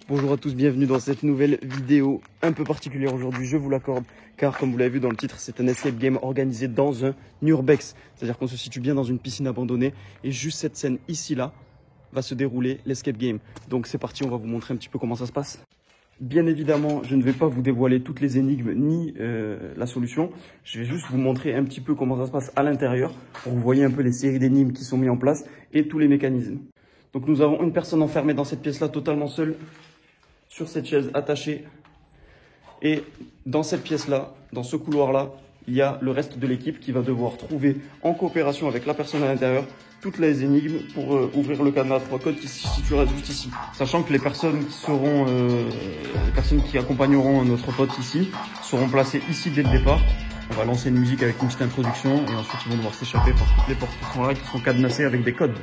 Bonjour à tous, bienvenue dans cette nouvelle vidéo un peu particulière aujourd'hui, je vous l'accorde, car comme vous l'avez vu dans le titre, c'est un escape game organisé dans un urbex, c'est-à-dire qu'on se situe bien dans une piscine abandonnée, et juste cette scène ici-là va se dérouler l'escape game. Donc c'est parti, on va vous montrer un petit peu comment ça se passe. Bien évidemment, je ne vais pas vous dévoiler toutes les énigmes ni la solution, je vais juste vous montrer un petit peu comment ça se passe à l'intérieur, pour que vous voyez un peu les séries d'énigmes qui sont mises en place et tous les mécanismes. Donc nous avons une personne enfermée dans cette pièce-là, totalement seule, sur cette chaise attachée, et dans cette pièce-là, dans ce couloir-là, il y a le reste de l'équipe qui va devoir trouver, en coopération avec la personne à l'intérieur, toutes les énigmes pour ouvrir le cadenas à 3 codes qui se situera juste ici. Sachant que les personnes qui seront, les personnes qui accompagneront notre pote ici, seront placées ici dès le départ. On va lancer une musique avec une petite introduction et ensuite ils vont devoir s'échapper par toutes les portes qui sont là, qui sont cadenassées avec des codes.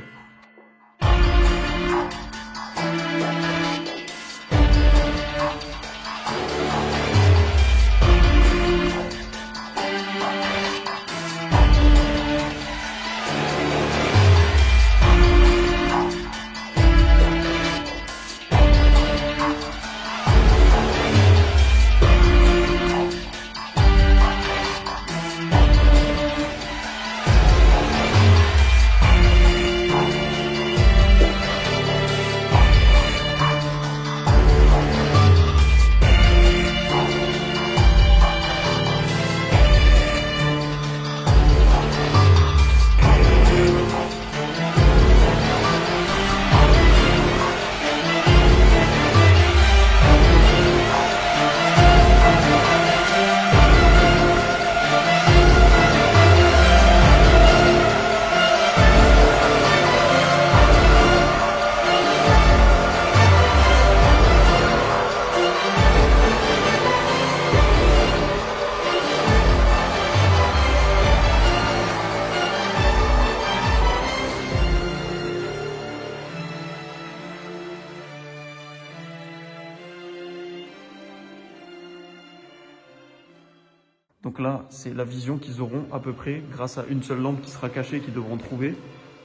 Donc là, c'est la vision qu'ils auront à peu près grâce à une seule lampe qui sera cachée et qu'ils devront trouver.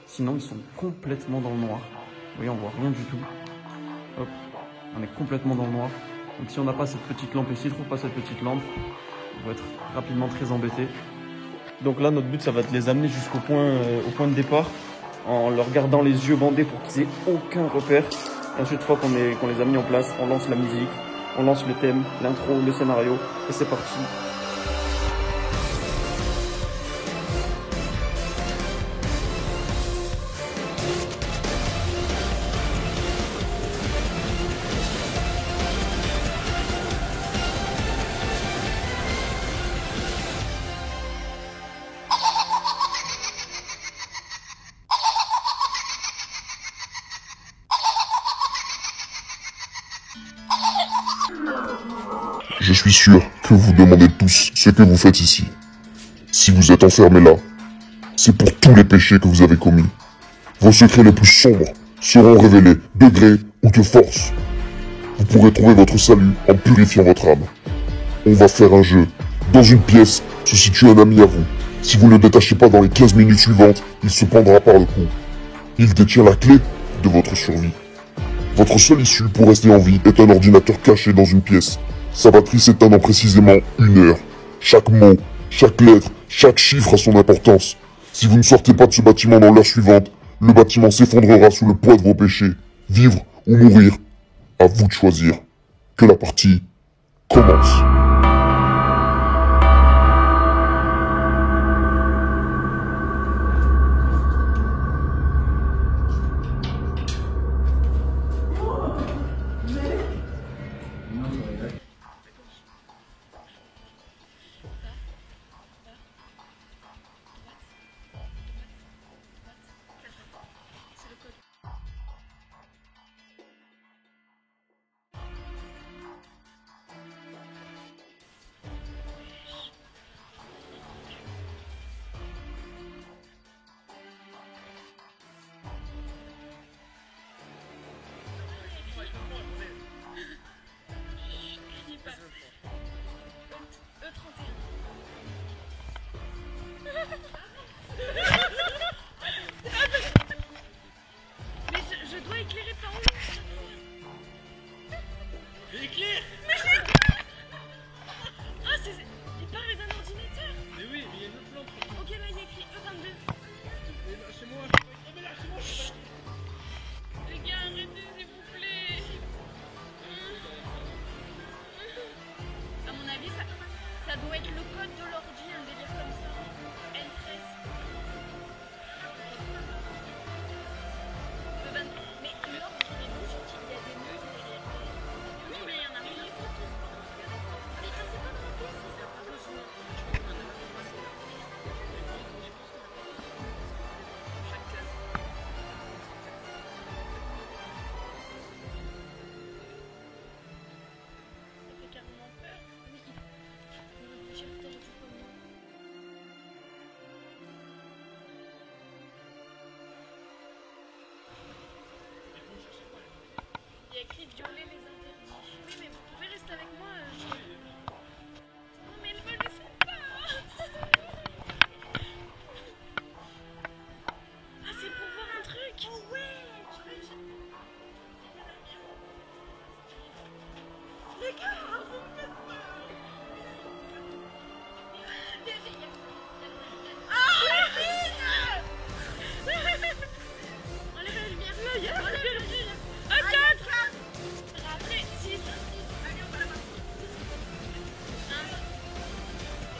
Sinon, ils sont complètement dans le noir. Vous voyez, on voit rien du tout. Hop, on est complètement dans le noir. Donc si on n'a pas cette petite lampe et s'ils ne trouvent pas cette petite lampe, on va être rapidement très embêtés. Donc là, notre but, ça va être de les amener jusqu'au point, au point de départ en leur gardant les yeux bandés pour qu'ils aient aucun repère. Et ensuite, une fois qu'on les a mis en place, on lance la musique, on lance le thème, l'intro, le scénario et c'est parti. Je suis sûr que vous demandez tous ce que vous faites ici. Si vous êtes enfermés là, c'est pour tous les péchés que vous avez commis. Vos secrets les plus sombres seront révélés de gré ou de force. Vous pourrez trouver votre salut en purifiant votre âme. On va faire un jeu. Dans une pièce se situe un ami à vous. Si vous ne le détachez pas dans les 15 minutes suivantes, il se pendra par le cou. Il détient la clé de votre survie. Votre seule issue pour rester en vie est un ordinateur caché dans une pièce. Sa batterie s'éteint dans précisément 1 heure. Chaque mot, chaque lettre, chaque chiffre a son importance. Si vous ne sortez pas de ce bâtiment dans l'heure suivante, le bâtiment s'effondrera sous le poids de vos péchés. Vivre ou mourir, à vous de choisir. Que la partie commence. Il est clair. Ah, il parle d'un ordinateur. Mais oui, mais il y a une autre lampe. Ok, là il y a écrit E22. Mais lâchez-moi. Mais lâchez-moi. Les gars, arrêtez s'il vous plaît. À mon avis, ça doit être le code de l'ordi, un délire comme ça. L13. Mais l'ordi, il est bouge, il y a des nœuds derrière. Oui, mais il y en a rien. Mais quand c'est pas dans la pièce, c'est ça. Chaque case. Ça fait carrément peur. Oui, j'ai retordu comment. Il y a écrit violer les interdits. Oui, mais vous pouvez rester avec moi. Non, mais elle me laisse pas. Ah, c'est pour voir un truc. Oh ouais. Les gars, vous me faites peur. Ah, enlève la lumière. Enlève la lumière. À 4. Après 6. Allez, on va là-bas. 1.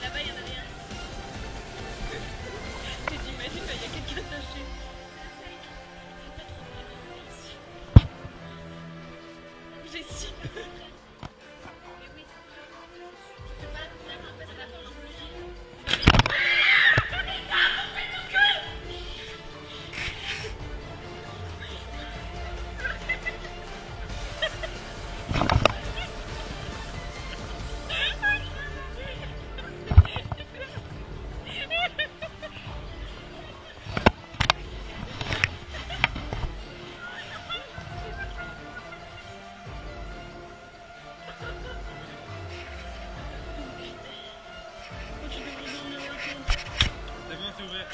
Là-bas, il y en a rien. Mais t'imagines, il y a quelqu'un attaché. J'ai si peur. Mais oui, tu peux pas vraiment passer la porte, je vous le dis. C'est bon, c'est ouvert.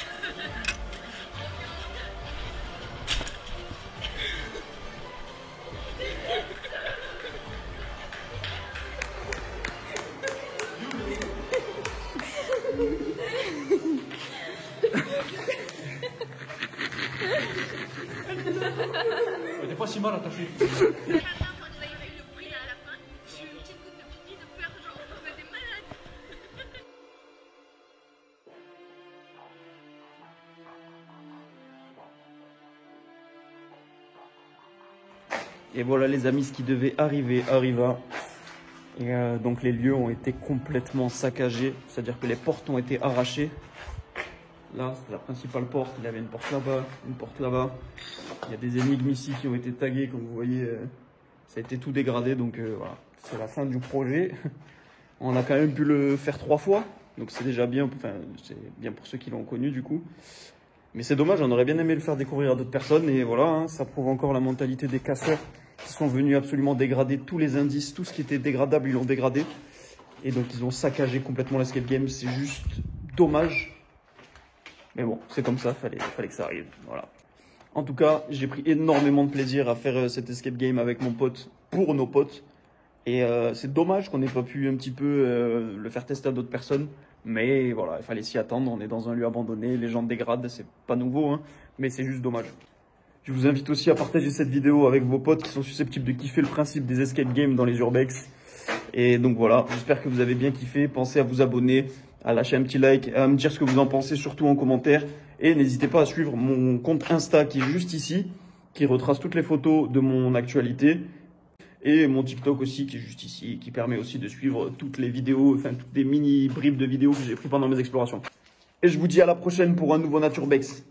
T'es pas si mal attaché. Quand vous avez eu le bruit là à la fin, j'ai eu une petite goutte de pipi de peur, genre on était malade. Et voilà les amis, ce qui devait arriver arriva. Et donc les lieux ont été complètement saccagés, c'est-à-dire que les portes ont été arrachées. Là, c'est la principale porte, il y avait une porte là-bas, une porte là-bas. Il y a des énigmes ici qui ont été taguées, comme vous voyez, ça a été tout dégradé, donc voilà, c'est la fin du projet. On a quand même pu le faire 3 fois, donc c'est déjà bien, enfin c'est bien pour ceux qui l'ont connu du coup. Mais c'est dommage, on aurait bien aimé le faire découvrir à d'autres personnes, et voilà, hein, ça prouve encore la mentalité des casseurs qui sont venus absolument dégrader tous les indices, tout ce qui était dégradable, ils l'ont dégradé. Et donc ils ont saccagé complètement l'escape game, c'est juste dommage. Mais bon, c'est comme ça, fallait que ça arrive, voilà. En tout cas, j'ai pris énormément de plaisir à faire cet escape game avec mon pote, pour nos potes. Et c'est dommage qu'on n'ait pas pu un petit peu le faire tester à d'autres personnes. Mais voilà, il fallait s'y attendre, on est dans un lieu abandonné, les gens dégradent, c'est pas nouveau, hein, mais c'est juste dommage. Je vous invite aussi à partager cette vidéo avec vos potes qui sont susceptibles de kiffer le principe des escape games dans les urbex. Et donc voilà, j'espère que vous avez bien kiffé. Pensez à vous abonner, à lâcher un petit like, à me dire ce que vous en pensez, surtout en commentaire. Et n'hésitez pas à suivre mon compte Insta qui est juste ici, qui retrace toutes les photos de mon actualité. Et mon TikTok aussi qui est juste ici, qui permet aussi de suivre toutes les vidéos, enfin toutes les mini bribes de vidéos que j'ai pris pendant mes explorations. Et je vous dis à la prochaine pour un nouveau Naturbex.